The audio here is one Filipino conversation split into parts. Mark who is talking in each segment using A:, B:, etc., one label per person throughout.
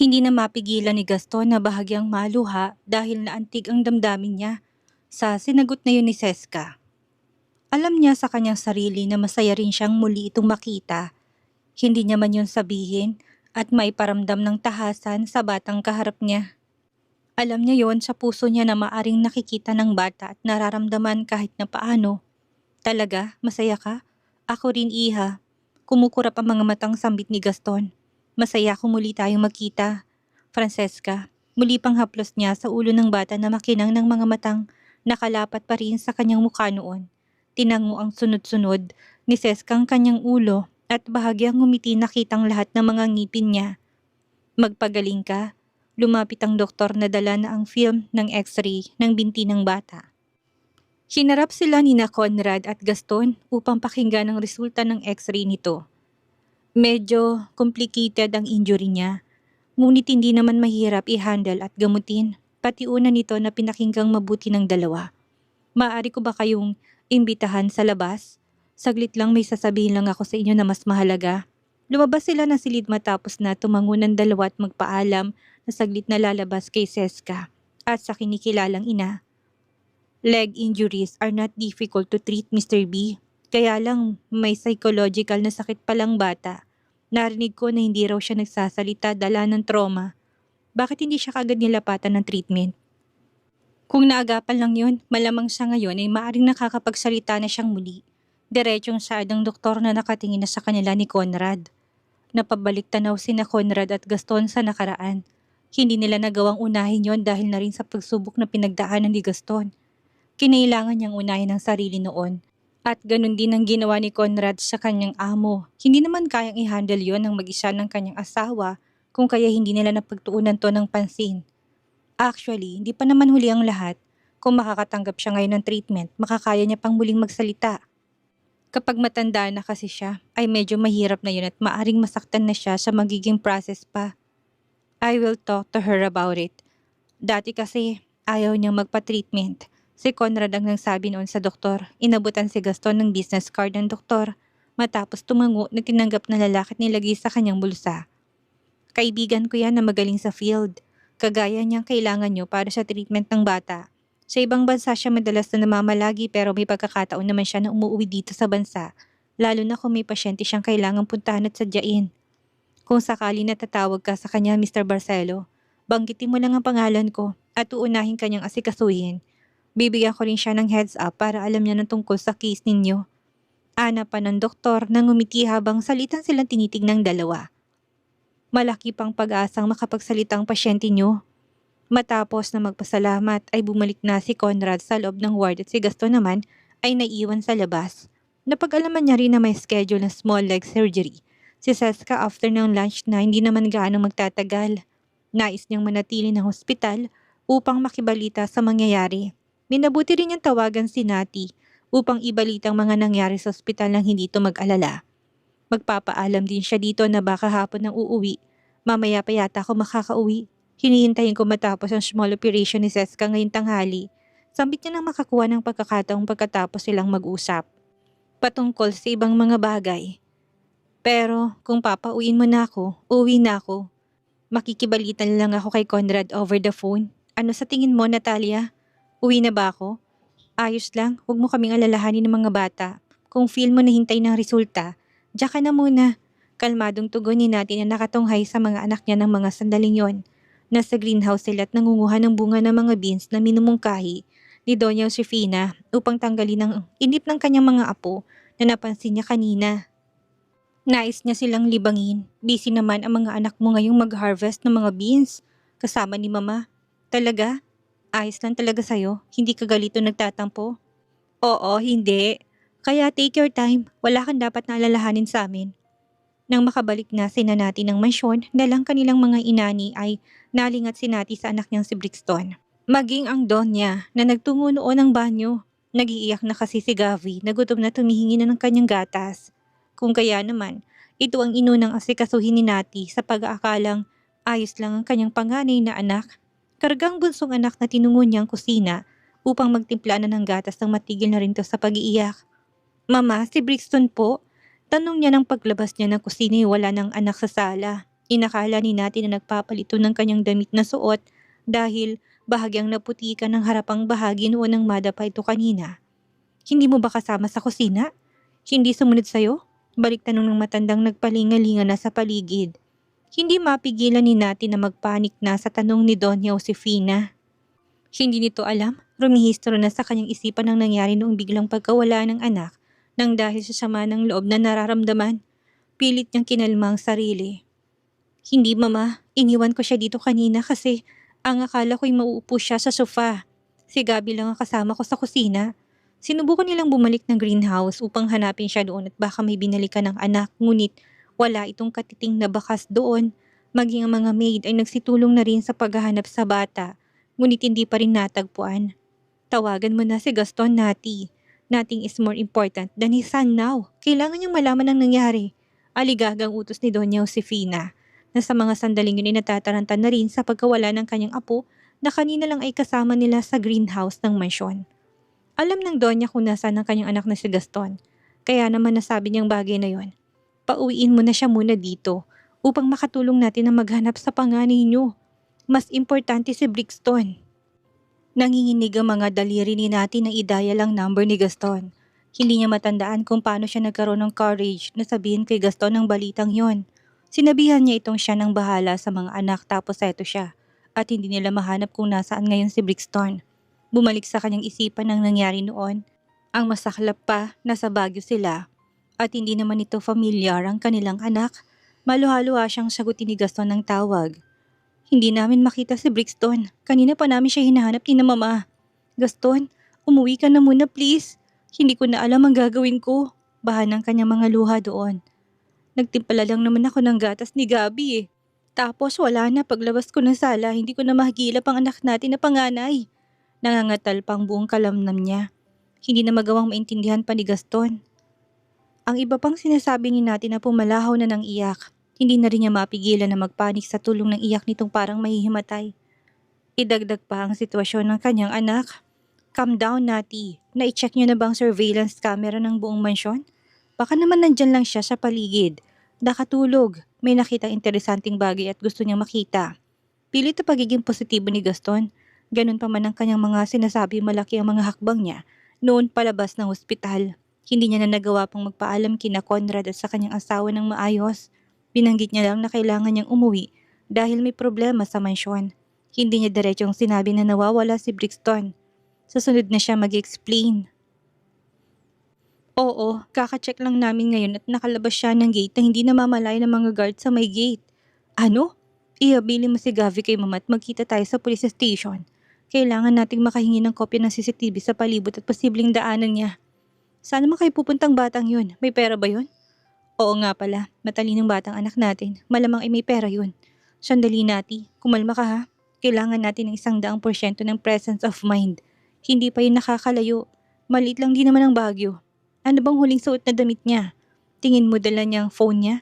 A: Hindi na mapigilan ni Gaston na bahagyang maluha dahil naantig ang damdamin niya sa sinagot na yun ni Seska. Alam niya sa kanyang sarili na masaya rin siyang muli itong makita. Hindi niya man yun sabihin at maiparamdam ng tahasan sa batang kaharap niya. Alam niya yon sa puso niya na maaring nakikita ng bata at nararamdaman kahit na paano. Talaga, masaya ka? Ako rin, iha. Kumukurap ang mga matang sambit ni Gaston. Masaya kung muli tayong magkita. Francesca, muli pang haplos niya sa ulo ng bata na makinang ng mga matang nakalapat pa rin sa kanyang mukha noon. Tinango ang sunod-sunod ni Seska ang kanyang ulo at bahagyang ngumiti nakitang lahat ng mga ngipin niya. Magpagaling ka. Lumapit ang doktor na dala na ang film ng x-ray ng binti ng bata. Hinarap sila ni Conrad at Gaston upang pakinggan ang resulta ng x-ray nito. Medyo complicated ang injury niya, ngunit hindi naman mahirap i-handle at gamutin, pati una nito na pinakinggang mabuti ng dalawa. Maaari ko ba kayong imbitahan sa labas? Saglit lang, may sasabihin lang ako sa inyo na mas mahalaga. Lumabas sila ng silid matapos na tumango ng dalawa at magpaalam na saglit na lalabas kay Seska at sa kinikilalang ina. Leg injuries are not difficult to treat, Mr. B. Kaya lang may psychological na sakit palang bata. Narinig ko na hindi raw siya nagsasalita dala ng trauma. Bakit hindi siya kagad nilapatan ng treatment? Kung naagapan lang yun, malamang siya ngayon ay maaring nakakapagsalita na siyang muli. Diretsong saad ng doktor na nakatingin na sa kanila ni Conrad. Napabalik tanaw sina Conrad at Gaston sa nakaraan. Hindi nila nagawang unahin yon dahil na rin sa pagsubok na pinagdaanan ni Gaston. Kinailangan niyang unahin ang sarili noon. At ganun din ang ginawa ni Conrad sa kanyang amo. Hindi naman kayang i-handle yon ng mag-isa ng kanyang asawa kung kaya hindi nila napagtuunan to ng pansin. Actually, hindi pa naman huli ang lahat. Kung makakatanggap siya ngayon ng treatment, makakaya niya pang muling magsalita. Kapag matanda na kasi siya, ay medyo mahirap na yun at maaring masaktan na siya sa magiging process pa. I will talk to her about it. Dati kasi ayaw niyang magpa-treatment. Si Conrad ang nagsabi noon sa doktor. Inabutan si Gaston ng business card ng doktor. Matapos tumango na tinanggap na lalaki at nilagay sa kanyang bulsa. Kaibigan ko yan na magaling sa field. Kagaya niyang kailangan niyo para sa treatment ng bata. Sa ibang bansa siya madalas na namamalagi pero may pagkakataon naman siya na umuwi dito sa bansa. Lalo na kung may pasyente siyang kailangang puntahan at sadyain. Kung sakali na tatawag ka sa kanya, Mr. Barcelo, banggitin mo lang ang pangalan ko at uunahin kanyang asikasuhin. Bibigyan ko rin siya ng heads up para alam niya ng tungkol sa case ninyo. Ana pa ng doktor na ngumiti habang salitan silang tinitig ng dalawa. Malaki pang pag-asang makapagsalitang pasyente niyo. Matapos na magpasalamat ay bumalik na si Conrad sa loob ng ward at si Gaston naman ay naiwan sa labas. Napag-alaman niya rin na may schedule ng small leg surgery. Si Seska after ng lunch na hindi naman gaano magtatagal. Nais niyang manatili ng hospital upang makibalita sa mangyayari. Minabuti rin niyang tawagan si Nati upang ibalitang mga nangyari sa ospital nang hindi ito mag-alala. Magpapaalam din siya dito na baka hapon nang uuwi. Mamaya pa yata ako makakauwi. Hinihintayin ko matapos ang small operation ni Seska ngayong tanghali. Sambit niya nang makakuha ng pagkakataong pagkatapos silang mag-usap. Patungkol sa ibang mga bagay. Pero kung papauwiin mo na ako, uwi na ako. Makikibalitan lang ako kay Conrad over the phone. Ano sa tingin mo, Natalia? Uwi na ba ako? Ayos lang, huwag mo kaming alalahanin ng mga bata. Kung feel mo na hintay ng resulta, diyan ka na muna. Kalmadong tugunin natin na nakatunghay sa mga anak niya ng mga sandaling yon. Nasa greenhouse sila at nangunguha ng bunga ng mga beans na minumungkahi ni Doña Josefina upang tanggalin ang inip ng kanyang mga apo na napansin niya kanina. Nais niya silang libangin. Busy naman ang mga anak mo ngayong mag-harvest ng mga beans kasama ni Mama. Talaga? Ayos lang talaga sa'yo. Hindi ka galito nagtatampo? Oo, hindi. Kaya take your time. Wala kang dapat na alalahanin sa amin. Nang makabalik na sina Nati ng mansyon, dalang kanilang mga inani ay nalingat si Nati sa anak niyang si Brixton. Maging ang Donya na nagtungo noon ng banyo. Nag-iiyak na kasi si Gavi na gutom na tumihingi na ng kanyang gatas. Kung kaya naman, ito ang inunang asikasuhin ni Nati sa pag-aakalang ayos lang ang kanyang panganay na anak. Kargang bunsong anak na tinungo niyang kusina upang magtimpla na ng gatas nang matigil na rin to sa pag-iiyak. Mama, si Brixton po. Tanong niya ng paglabas niya ng kusina wala ng anak sa sala. Inakala ni Nati na nagpapalito ng kanyang damit na suot dahil bahagyang naputikan ng harapang bahagi noon ng madapa ito kanina. Hindi mo ba kasama sa kusina? Hindi sumunod sa'yo? Balik tanong ng matandang nagpalingalinga na sa paligid. Hindi mapigilan ni Nati na magpanik na sa tanong ni Doña Josefina. Hindi nito alam, rumihistro na sa kanyang isipan ang nangyari noong biglang pagkawala ng anak nang dahil sa sama ng loob na nararamdaman. Pilit niyang kinalma ang sarili. Hindi mama, iniwan ko siya dito kanina kasi ang akala ko'y mauupo siya sa sofa. Si Gabi lang ang kasama ko sa kusina. Sinubukan nilang bumalik ng greenhouse upang hanapin siya doon at baka may binalikan ng anak, ngunit wala itong katiting na bakas doon. Maging ang mga maid ay nagsitulong na rin sa paghahanap sa bata, ngunit hindi pa rin natagpuan. Tawagan mo na si Gaston, Nati. Nothing is more important than his son now. Kailangan niyang malaman ang nangyari. Aligagang utos ni Doña Josefina, na sa mga sandaling yun ay natataranta na rin sa pagkawala ng kanyang apo na kanina lang ay kasama nila sa greenhouse ng mansyon. Alam ng Donya kung nasaan ang kanyang anak na si Gaston, kaya naman nasabi niyang bagay na yon. Pauwiin mo na siya muna dito upang makatulong natin na maghanap sa panganay niyo. Mas importante si Brixton. Nanginginig ang mga daliri ni Nati na idaya lang number ni Gaston. Hindi niya matandaan kung paano siya nagkaroon ng courage na sabihin kay Gaston ang balitang yon. Sinabihan niya itong siya ng bahala sa mga anak tapos eto siya at hindi nila mahanap kung nasaan ngayon si Brixton. Bumalik sa kanyang isipan ang nangyari noon. Ang masaklap pa, nasa Baguio sila at hindi naman ito familiar ang kanilang anak. Maluhaluha siyang sagutin ni Gaston ng tawag. Hindi namin makita si Brixton. Kanina pa namin siya hinahanap ni na mama. Gaston, umuwi ka na muna please. Hindi ko na alam ang gagawin ko. Bahan ng kanyang mga luha doon. Nagtimpala lang naman ako ng gatas ni Gabi eh. Tapos wala na, paglabas ko ng sala, hindi ko na mahagilap ang anak natin na panganay. Nangangatal pang buong kalamnam niya. Hindi na magawang maintindihan pa ni Gaston. Ang iba pang sinasabi ni Nati na pumalahaw na ng iyak. Hindi na rin niya mapigilan na magpanik sa tulong ng iyak nitong parang mahihimatay. Idagdag pa ang sitwasyon ng kanyang anak. Calm down, Nati. Na-check niyo na bang surveillance camera ng buong mansyon? Baka naman nandyan lang siya sa paligid. Nakatulog, may nakitang interesanting bagay at gusto niyang makita. Pilit na pagiging positibo ni Gaston. Ganun pa man ang kanyang mga sinasabi malaki ang mga hakbang niya noon palabas ng ospital. Hindi niya na nagawa pang magpaalam kina Conrad at sa kanyang asawa ng maayos. Binanggit niya lang na kailangan niyang umuwi dahil may problema sa mansyon. Hindi niya diretsong sinabi na nawawala si Brixton. Sa sunod na siya mag-explain. Oo, kaka-check lang namin ngayon at nakalabas siya ng gate na hindi namamalaya ng mga guard sa may gate. Ano? Ihabilin mo si Gavi kay mama at magkita tayo sa police station. Kailangan nating makahingi ng kopya ng CCTV sa palibot at posibleng daanan niya. Saan naman kayo pupuntang batang yun? May pera ba yun? Oo nga pala, matalinong batang anak natin. Malamang ay may pera yun. Sandali Nati, kumalma ka ha. Kailangan natin ng 100% ng presence of mind. Hindi pa yun nakakalayo. Maliit lang din naman ang Baguio. Ano bang huling suot na damit niya? Tingin mo dala niyang phone niya?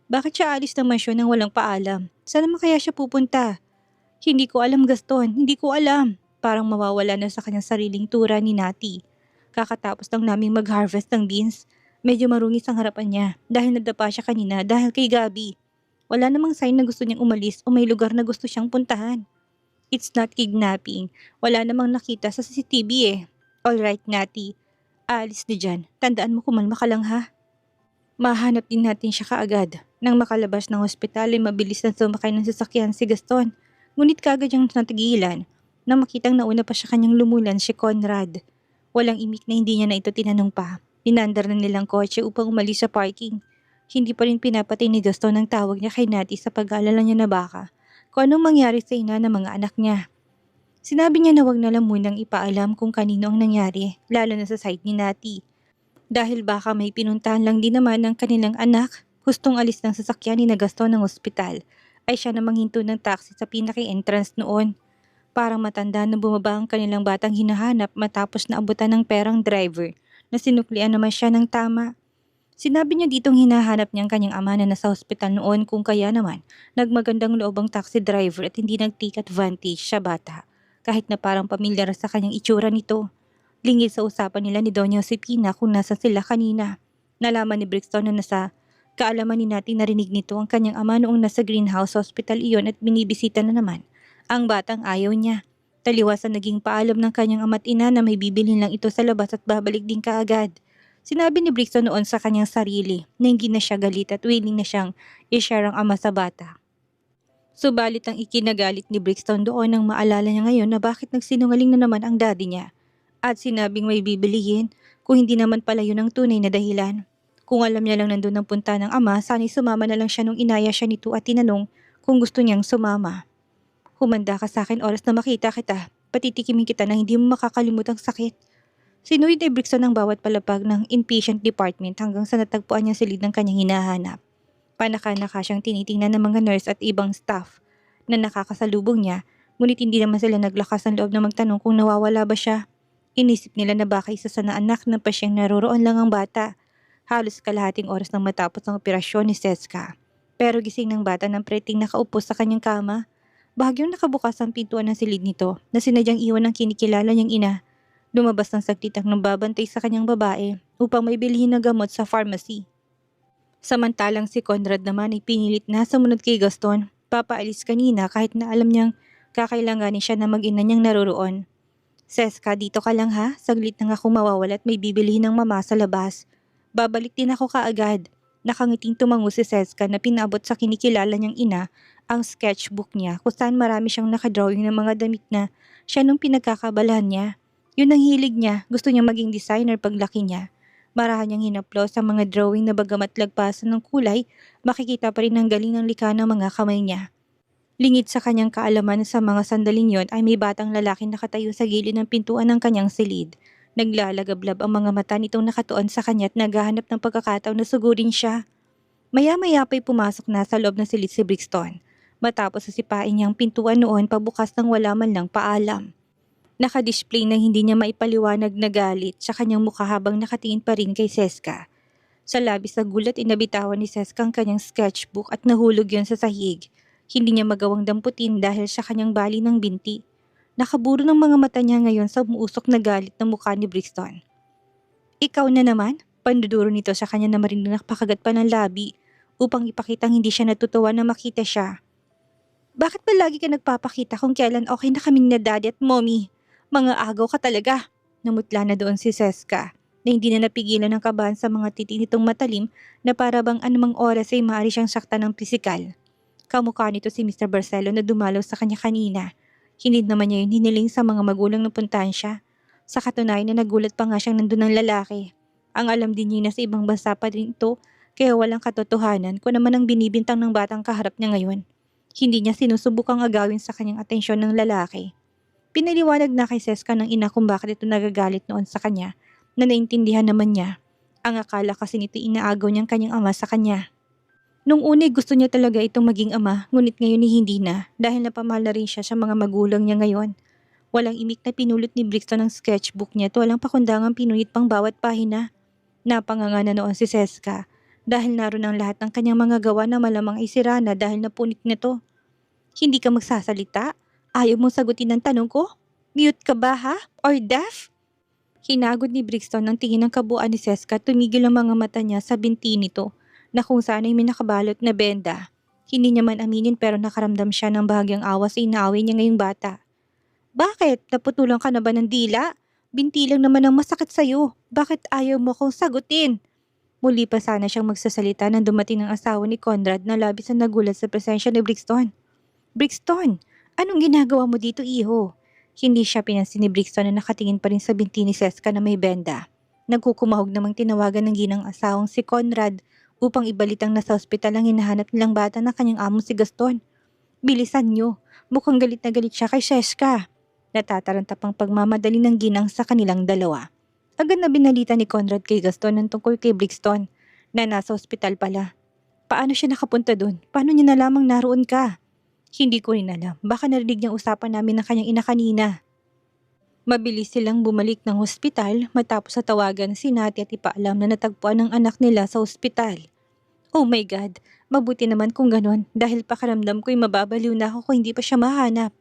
A: Bakit siya alis ng mansyon nang walang paalam? Saan naman kaya siya pupunta? Hindi ko alam Gaston, hindi ko alam. Parang mawawala na sa kanyang sariling tura ni Nati. Kakatapos lang naming mag-harvest ng beans. Medyo marungis ang harapan niya dahil nadapa siya kanina dahil kay Gabi. Wala namang sign na gusto niyang umalis o may lugar na gusto siyang puntahan. It's not kidnapping. Wala namang nakita sa CCTV eh. Alright Nati. Aalis na dyan. Tandaan mo kumalma ka lang ha. Mahanap din natin siya kaagad. Nang makalabas ng ospital ay mabilis na sumakay ng sasakyan si Gaston. Ngunit kagad niyang natigilan nang makitang nauna pa siya kanyang lumulan si Conrad. Walang imik na hindi niya na ito tinanong pa. Inandar na nilang kotse upang umalis sa parking. Hindi pa rin pinapatay ni Gaston ang tawag niya kay Nati sa pag-aalala niya na baka kung anong mangyari sa ina ng mga anak niya. Sinabi niya na wag na lang munang ipaalam kung kanino ang nangyari, lalo na sa side ni Nati. Dahil baka may pinuntahan lang din naman ng kanilang anak, hustong alis ng sasakyan ni Gaston ng ospital, ay siya namang hinto ng taxi sa pinaki-entrance noon. Parang matanda na bumaba ang kanilang batang hinahanap matapos na abutan ng perang driver na sinuklian naman siya ng tama. Sinabi niya ditong hinahanap niyang kanyang ama na nasa ospital noon kung kaya naman nagmagandang loob ang taxi driver at hindi nag-take advantage sa bata. Kahit na parang pamilyar sa kanyang itsura nito. Lingid sa usapan nila ni Doña Josefina kung nasa sila kanina. Nalaman ni Brixton na nasa Kaalaman ni Nati narinig nito ang kanyang ama noong nasa greenhouse hospital iyon at binibisita na naman. Ang batang ayaw niya. Taliwas ang naging paalam ng kanyang ama't ina na may bibilhin lang ito sa labas at babalik din kaagad. Sinabi ni Brixton noon sa kanyang sarili na hindi na siya galit at willing na siyang i-share ang ama sa bata. Subalit ang ikinagalit ni Brixton doon nang maalala niya ngayon na bakit nagsinungaling na naman ang daddy niya. At sinabing may bibilihin kung hindi naman pala yun ang tunay na dahilan. Kung alam niya lang nandun ang punta ng ama, sana'y sumama na lang siya nung inaya siya nito at tinanong kung gusto niyang sumama. Humanda ka sa akin oras na makita kita. Patitikimin kita na hindi mo makakalimut ang sakit. Sinuwid ni Brixton ang bawat palapag ng inpatient department hanggang sa natagpuan niya silid ng kanyang hinahanap. Panaka-naka siyang tinitingnan ng mga nurse at ibang staff na nakakasalubong niya, ngunit hindi naman sila naglakas ng loob na magtanong kung nawawala ba siya. Inisip nila na baka isa sa anak na pasyeng naroroon lang ang bata. Halos kalahating oras nang matapos ang operasyon ni Seska. Pero gising ng bata ng preting nakaupo sa kanyang kama. Bahagyang nakabukas ang pintuan ng silid nito na sinadyang iwan ng kinikilala niyang ina. Lumabas ng saglit ang nagbabantay sa kanyang babae upang may bilhin na gamot sa pharmacy. Samantalang si Conrad naman ay pinilit na sumunod kay Gaston. Papaalis kanina kahit na alam niyang kakailanganin siya na mag-ina niyang naroroon. Seska, dito ka lang ha? Saglit na nga kung mawawala at may bibilihin ng mama sa labas. Babalik din ako kaagad. Nakangiting tumango si Seska na pinabot sa kinikilala niyang ina ang sketchbook niya kung saan marami siyang nakadrawing ng mga damit na siya nung pinagkakabalahan niya. Yun ang hilig niya, gusto niya maging designer paglaki niya. Marahan niyang hinaplos ang mga drawing na bagamat lagpasan ng kulay, makikita pa rin ang galing ng likha ng mga kamay niya. Lingid sa kanyang kaalaman sa mga sandaling yon ay may batang lalaki nakatayo sa gilid ng pintuan ng kanyang silid. Naglalagablab ang mga mata nitong nakatuon sa kanya at naghahanap ng pagkakataon na sugurin siya. Maya-maya pa'y pumasok na sa loob ng silid si Brixton. Matapos sisipain niya ang pintuan noon pabukas ng wala man lang paalam. Nakadisplay na hindi niya maipaliwanag na galit sa kanyang mukha habang nakatingin pa rin kay Seska. Sa labis na gulat inabitawan ni Seska ang kanyang sketchbook at nahulog yon sa sahig. Hindi niya magawang damputin dahil sa kanyang bali ng binti. Nakaburo ng mga mata niya ngayon sa umuusok na galit ng mukha ni Brixton. Ikaw na naman? Panduduro nito sa kanya na marinig na pakagat pa ng labi upang ipakitang hindi siya natutuwa na makita siya. Bakit ba lagi ka nagpapakita kung kailan okay na kaming na daddy at mommy? Mga agaw ka talaga. Namutla na doon si Seska na hindi na napigilan ng kabahan sa mga titig nitong matalim na para bang anumang oras ay maaari siyang saktan ng pisikal. Kamukha nito si Mr. Barcelo na dumalaw sa kanya kanina. Hinid naman niya yung hiniling sa mga magulang na puntahan siya. Sa katunayan na nagulat pa nga siyang nandun ng lalaki. Ang alam din niya na sa ibang bansa pa rin ito kaya walang katotohanan kung naman ang binibintang ng batang kaharap niya ngayon. Hindi niya sinusubukang agawin sa kanyang atensyon ng lalaki. Pinaliwanag na kay Seska ng ina kung bakit ito nagagalit noon sa kanya na naintindihan naman niya. Ang akala kasi nito inaagaw niyang kanyang ama sa kanya. Nung una gusto niya talaga itong maging ama, ngunit ngayon hindi na dahil napamahal na rin siya sa mga magulang niya ngayon. Walang imik na pinulot ni Brixton ang sketchbook niya at walang pakundangang pinulit pang bawat pahina. Napanganga na noon si Seska dahil naroon ang lahat ng kanyang mga gawa na malamang ay sira na dahil napunit nito. Hindi ka magsasalita? Ayaw mong sagutin ang tanong ko? Mute ka ba ha? Or deaf? Hinagod ni Brixton ng tingin ng kabuuan ni Seska at tumigil ang mga mata niya sa binti nito na kung saan ay may nakabalot na benda. Hindi niya man aminin pero nakaramdam siya ng bahagyang awa sa inaaway niya ngayong bata. Bakit? Naputulan ka na ba ng dila? Binti lang naman ang masakit sa'yo. Bakit ayaw mo akong sagutin? Muli pa sana siyang magsasalita nang dumating ang asawa ni Conrad na labis na nagulat sa presensya ni Brixton. Brixton, anong ginagawa mo dito, iho? Hindi siya pinansin ni Brixton na nakatingin pa rin sa binti ni Seska na may benda. Nagkukumahog namang tinawagan ng ginang asawang si Conrad upang ibalitang nasa ospital ang hinahanap nilang bata na kanyang amo si Gaston. Bilisan niyo, mukhang galit na galit siya kay Seska. Natatarantap ang pagmamadali ng ginang sa kanilang dalawa. Agad na binalita ni Conrad kay Gaston ng tungkol kay Brixton na nasa ospital pala. Paano siya nakapunta doon? Paano niya nalamang naroon ka? Hindi ko rin alam. Baka narinig niyang usapan namin ng kanyang ina kanina. Mabilis silang bumalik ng hospital matapos sa tawagan si Nati at ipaalam na natagpuan ng anak nila sa ospital. Oh my God, mabuti naman kung ganon dahil pakaramdam ko'y mababaliw na ako kung hindi pa siya mahanap.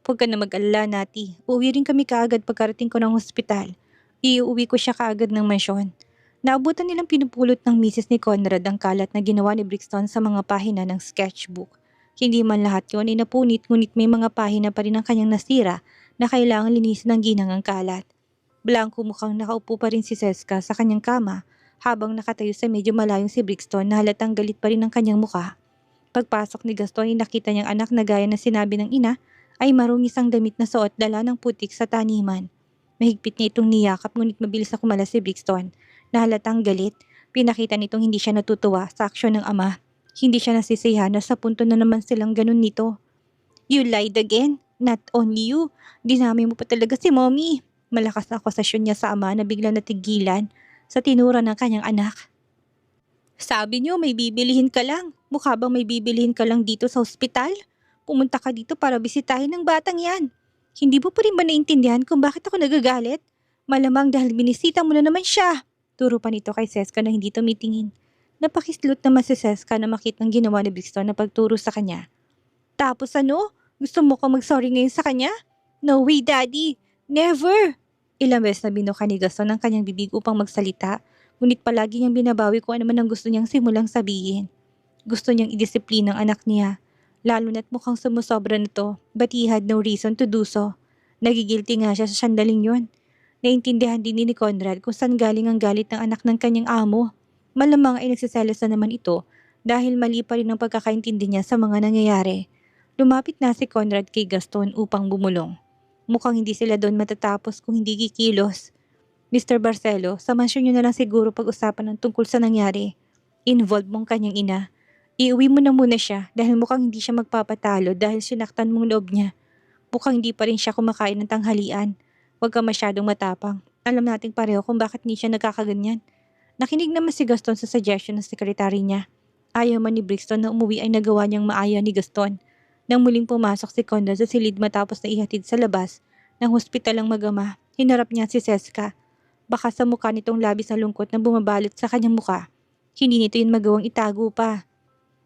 A: Huwag ka na mag-alala, Nati. Uuwi rin kami kaagad pagkarating ko ng hospital. Iuwi ko siya kaagad ng mansyon. Naabutan nilang pinupulot ng misis ni Conrad ang kalat na ginawa ni Brixton sa mga pahina ng sketchbook. Hindi man lahat yun ay napunit, ngunit may mga pahina pa rin ang kanyang nasira na kailangan linisin ng ginangang kalat. Blanco mukhang nakaupo pa rin si Seska sa kanyang kama habang nakatayo sa medyo malayong si Brixton na halatang galit pa rin ang kanyang muka. Pagpasok ni Gaston ay nakita niyang anak na gaya na sinabi ng ina ay marungis ang damit na suot dala ng putik sa taniman. Mahigpit niya itong niyakap ngunit mabilis na kumala si Brixton na halatang galit. Pinakita nitong hindi siya natutuwa sa aksyon ng ama. Hindi siya nasisiyahan na sa punto na naman silang ganun nito. You lied again. Not only you. Dinamay mo pa talaga si mommy. Malakas na akusasyon niya sa ama na bigla natigilan sa tinura ng kanyang anak. Sabi niyo may bibilihin ka lang. Mukha bang may bibilihin ka lang dito sa ospital? Pumunta ka dito para bisitahin ng batang yan. Hindi mo pa rin ba naintindihan kung bakit ako nagagalit? Malamang dahil binisita mo na naman siya. Turo pa nito kay Seska na hindi tumitingin. Napakislot naman si Seska na makitang ginawa ni Brixton na pagturo sa kanya. Tapos ano? Gusto mo ka mag-sorry ngayon sa kanya? No way, Daddy! Never! Ilang beses na binuka ni Gaston ang kanyang bibig upang magsalita, ngunit palagi niyang binabawi kung ano man ang gusto niyang simulang sabihin. Gusto niyang idisiplina ang anak niya, lalo na't mukhang sumusobra na to, but he had no reason to do so. Nagigilty nga siya sa sandaling yun. Naintindihan din ni Conrad kung saan galing ang galit ng anak ng kanyang amo. Malamang ay nagsiselos na naman ito dahil mali pa rin ang pagkakaintindi niya sa mga nangyayari. Lumapit na si Conrad kay Gaston upang bumulong. Mukhang hindi sila doon matatapos kung hindi kikilos. Mr. Barcelo, sa mansyon niyo na lang siguro pag-usapan ng tungkol sa nangyari. Involved mong kanyang ina. Iuwi mo na muna siya dahil mukhang hindi siya magpapatalo dahil sinaktan mong loob niya. Mukhang hindi pa rin siya kumakain ng tanghalian. Huwag ka masyadong matapang. Alam nating pareho kung bakit hindi siya nagkakaganyan. Nakinig naman si Gaston sa suggestion ng sekretary niya. Ayaw man ni Brixton na umuwi ay nagawa niyang maaya ni Gaston. Nang muling pumasok si Conrad sa silid matapos na ihatid sa labas ng hospital ang mag-ama, hinarap niya si Seska. Baka sa mukha nitong labis na lungkot na bumabalot sa kanyang mukha. Hindi nito yun magawang itago pa.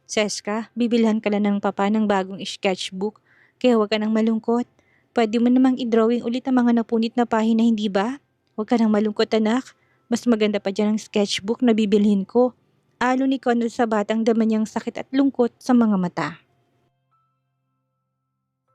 A: Seska, bibilhan ka lang ng papa ng bagong sketchbook, kaya huwag ka nang malungkot. Pwede mo namang i-drawing ulit ang mga napunit na pahina, hindi ba? Huwag ka nang malungkot, anak. Mas maganda pa dyan ang sketchbook na bibilhin ko. Alo ni Conrad sa batang dama niyang sakit at lungkot sa mga mata.